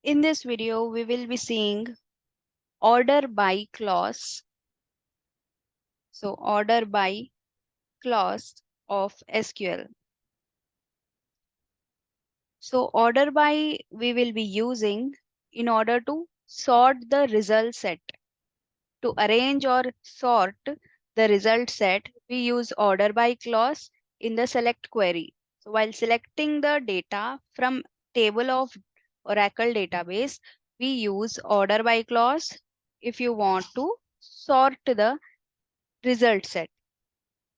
In this video, we will be seeing order by clause. So order by clause of SQL. So order by we will be using in order to sort the result set. To arrange or sort the result set, we use order by clause in the select query. So while selecting the data from table of Oracle database, we use order by clause if you want to sort the result set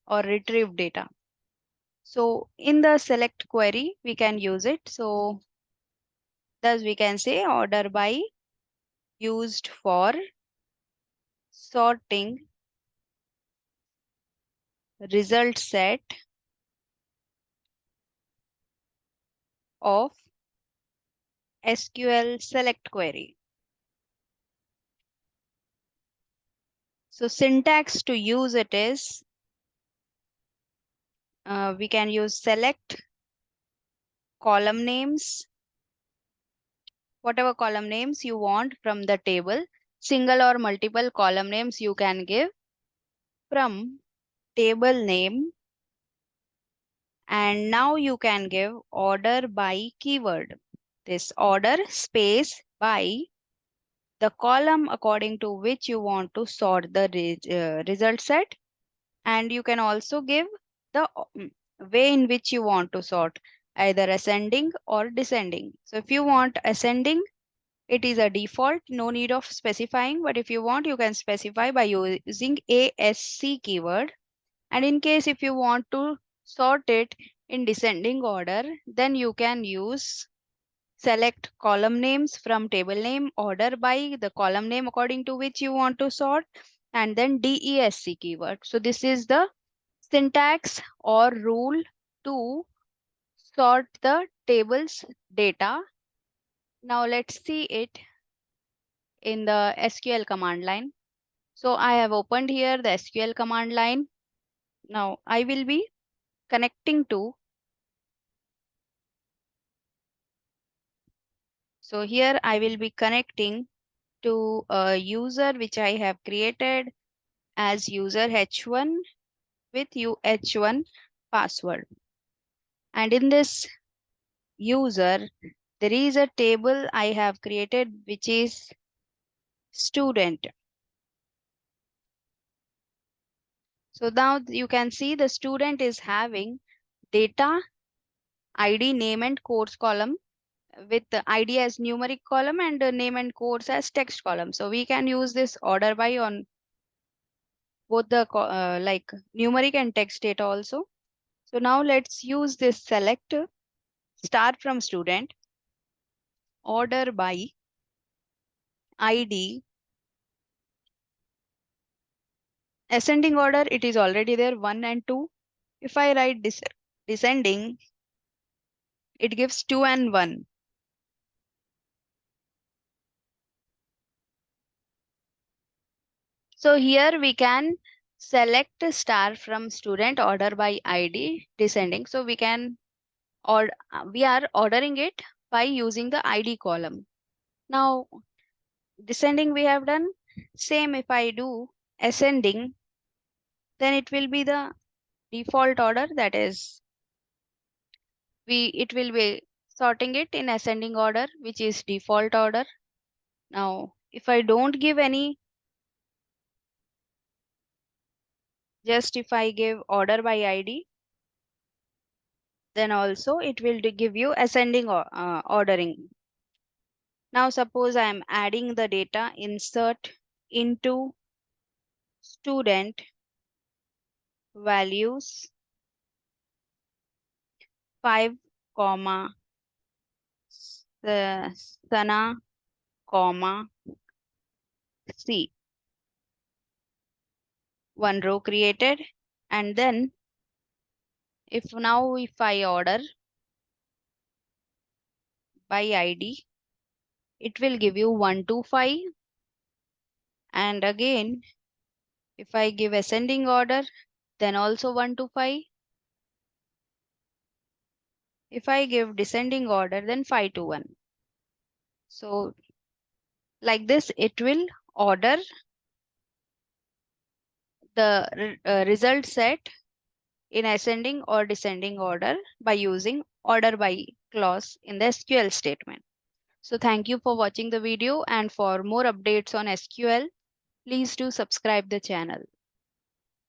or retrieve data. So in the select query, we can use it. So thus we can say order by used for sorting result set of SQL select query. So syntax to use it is, we can use select column names, whatever column names you want from the table, single or multiple column names you can give from table name. And now you can give order by keyword. This order space by the column according to which you want to sort the result set. And you can also give the way in which you want to sort, either ascending or descending. So if you want ascending, it is a default, no need of specifying. But if you want, you can specify by using ASC keyword. And in case if you want to sort it in descending order, then you can use select column names from table name, order by the column name according to which you want to sort, and then DESC keyword. So this is the syntax or rule to sort the table's data. Now let's see it in the SQL command line. So I have opened here the SQL command line. Now I will be connecting to. So here I will be connecting to a user which I have created as user H1 with H1 password. And in this user, there is a table I have created which is student. So now you can see the student is having data, ID, name and course column with the ID as numeric column and name and course as text column. So we can use this order by on both the like numeric and text data also. So now let's use this select star from student, order by ID, ascending order, it is already there 1 and 2. If I write descending, it gives 2 and 1. So here we can select star from student, order by ID, descending. So we can, or we are ordering it by using the ID column. Now descending we have done. Same if I do ascending, then it will be the default order, that is it will be sorting it in ascending order, which is default order. Now if I don't give any, just if I give order by ID, then also it will give you ascending ordering. Now suppose I am adding the data, insert into student values 5 comma Sana comma C. One row created, and then if I order by ID, it will give you 1 to 5. And again, if I give ascending order, then also 1 to 5. If I give descending order, then 5 to 1. So like this, it will order the result set in ascending or descending order by using order by clause in the SQL statement. So thank you for watching the video, and for more updates on SQL, please do subscribe the channel.